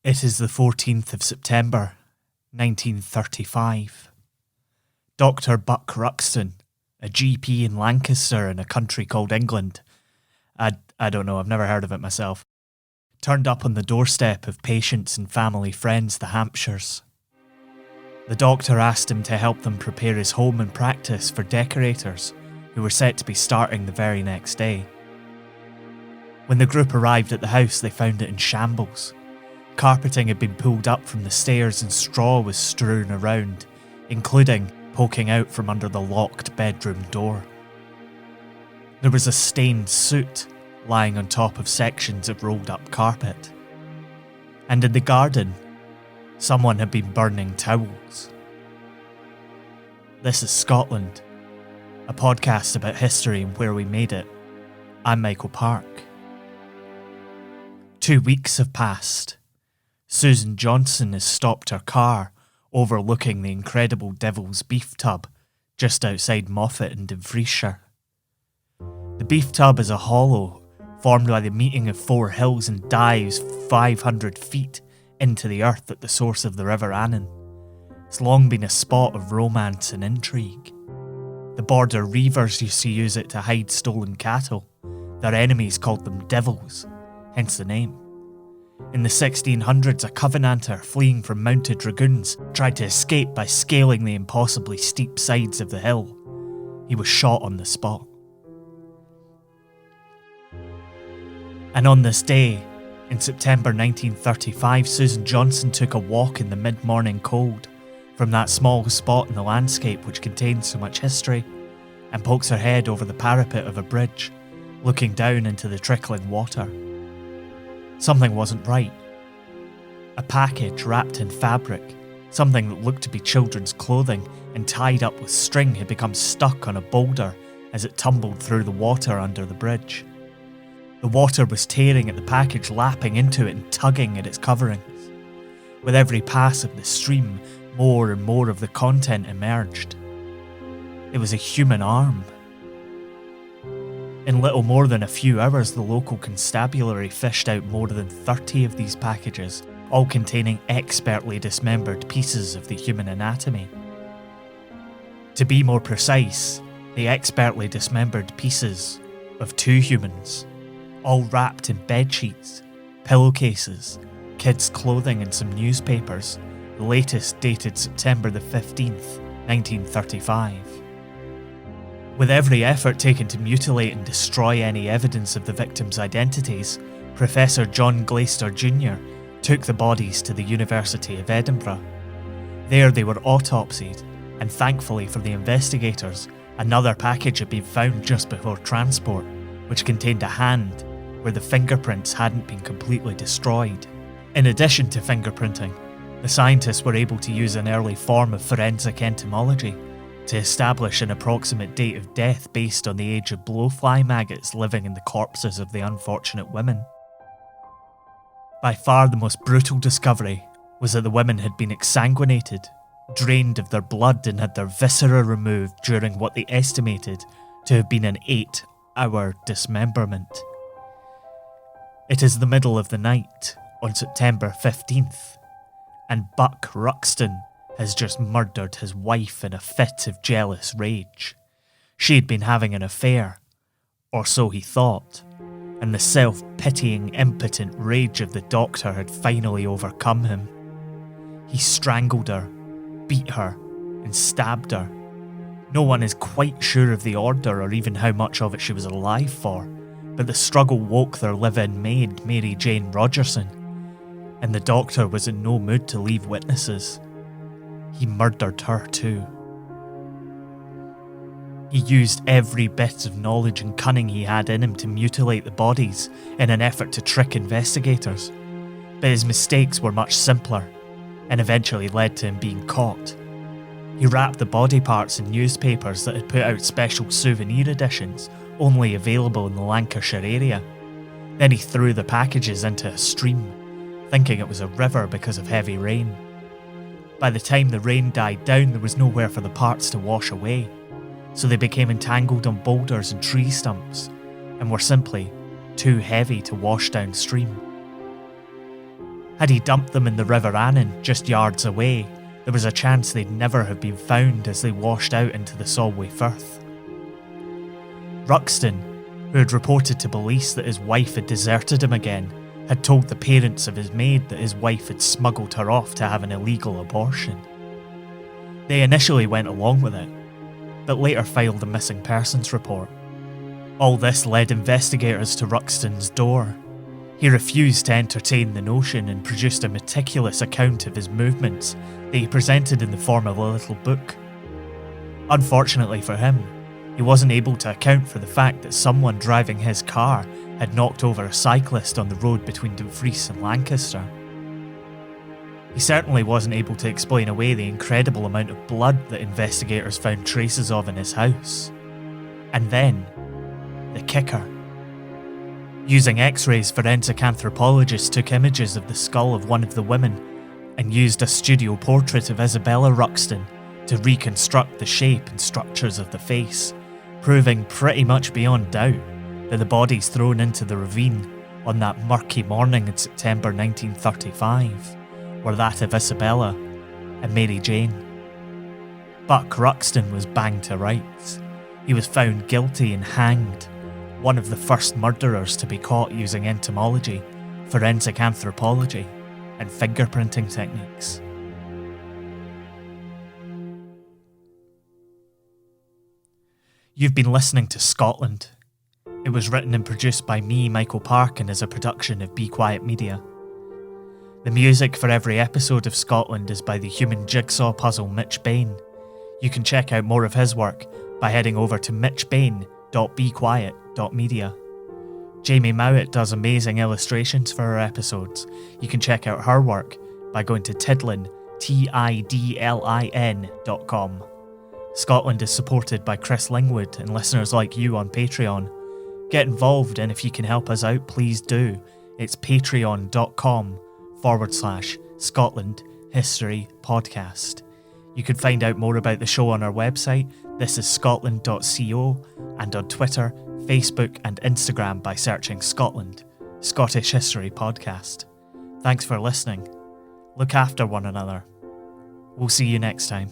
It is the 14th of September, 1935. Dr. Buck Ruxton, a GP in Lancaster in a country called England, I don't know, I've never heard of it myself, turned up on the doorstep of patients and family friends, the Hampshires. The doctor asked him to help them prepare his home and practice for decorators who were set to be starting the very next day. When the group arrived at the house, they found it in shambles. Carpeting had been pulled up from the stairs and straw was strewn around, including poking out from under the locked bedroom door. There was a stained soot lying on top of sections of rolled up carpet. And in the garden, someone had been burning towels. This is Scotland, a podcast about history and where we made it. I'm Michael Park. 2 weeks have passed. Susan Johnson has stopped her car overlooking the incredible Devil's Beef Tub just outside Mowat in Dumfriesshire. The beef tub is a hollow formed by the meeting of four hills and dives 500 feet into the earth at the source of the River Annan. It's long been a spot of romance and intrigue. The border reavers used to use it to hide stolen cattle. Their enemies called them devils, hence the name. In the 1600s, a Covenanter fleeing from mounted dragoons tried to escape by scaling the impossibly steep sides of the hill. He was shot on the spot. And on this day, in September 1935, Susan Johnson took a walk in the mid-morning cold from that small spot in the landscape which contains so much history, and pokes her head over the parapet of a bridge, looking down into the trickling water. Something wasn't right. A package wrapped in fabric, something that looked to be children's clothing and tied up with string, had become stuck on a boulder as it tumbled through the water under the bridge. The water was tearing at the package, lapping into it and tugging at its coverings. With every pass of the stream, more and more of the content emerged. It was a human arm. In little more than a few hours, the local constabulary fished out more than 30 of these packages, all containing expertly dismembered pieces of the human anatomy. To be more precise, the expertly dismembered pieces of two humans, all wrapped in bedsheets, pillowcases, kids' clothing and some newspapers, the latest dated September the 15th, 1935. With every effort taken to mutilate and destroy any evidence of the victims' identities, Professor John Glaister Jr. took the bodies to the University of Edinburgh. There they were autopsied, and thankfully for the investigators, another package had been found just before transport, which contained a hand where the fingerprints hadn't been completely destroyed. In addition to fingerprinting, the scientists were able to use an early form of forensic entomology to establish an approximate date of death based on the age of blowfly maggots living in the corpses of the unfortunate women. By far the most brutal discovery was that the women had been exsanguinated, drained of their blood and had their viscera removed during what they estimated to have been an 8-hour dismemberment. It is the middle of the night on September 15th, and Buck Ruxton has just murdered his wife in a fit of jealous rage. She had been having an affair, or so he thought, and the self-pitying, impotent rage of the doctor had finally overcome him. He strangled her, beat her, and stabbed her. No one is quite sure of the order or even how much of it she was alive for, but the struggle woke their live-in maid, Mary Jane Rogerson, and the doctor was in no mood to leave witnesses. He murdered her too. He used every bit of knowledge and cunning he had in him to mutilate the bodies in an effort to trick investigators, but his mistakes were much simpler and eventually led to him being caught. He wrapped the body parts in newspapers that had put out special souvenir editions only available in the Lancashire area. Then he threw the packages into a stream, thinking it was a river because of heavy rain. By the time the rain died down, there was nowhere for the parts to wash away, so they became entangled on boulders and tree stumps, and were simply too heavy to wash downstream. Had he dumped them in the River Annan, just yards away, there was a chance they'd never have been found as they washed out into the Solway Firth. Ruxton, who had reported to police that his wife had deserted him again, had told the parents of his maid that his wife had smuggled her off to have an illegal abortion. They initially went along with it, but later filed a missing persons report. All this led investigators to Ruxton's door. He refused to entertain the notion and produced a meticulous account of his movements that he presented in the form of a little book. Unfortunately for him, he wasn't able to account for the fact that someone driving his car had knocked over a cyclist on the road between Dumfries and Lancaster. He certainly wasn't able to explain away the incredible amount of blood that investigators found traces of in his house. And then, the kicker. Using X-rays, forensic anthropologists took images of the skull of one of the women and used a studio portrait of Isabella Ruxton to reconstruct the shape and structures of the face, proving pretty much beyond doubt that the bodies thrown into the ravine on that murky morning in September 1935 were that of Isabella and Mary Jane. Buck Ruxton was banged to rights. He was found guilty and hanged, one of the first murderers to be caught using entomology, forensic anthropology, and fingerprinting techniques. You've been listening to Scotland. It was written and produced by me, Michael Park, and is a production of Be Quiet Media. The music for every episode of Scotland is by the human jigsaw puzzle Mitch Bain. You can check out more of his work by heading over to mitchbain.bequiet.media. Jamie Mowat does amazing illustrations for her episodes. You can check out her work by going to tidlin.com. Scotland is supported by Chris Lingwood and listeners like you on Patreon. Get involved, and if you can help us out, please do. It's patreon.com/Scotland History Podcast. You can find out more about the show on our website, thisisscotland.co, and on Twitter, Facebook and Instagram by searching Scotland, Scottish History Podcast. Thanks for listening. Look after one another. We'll see you next time.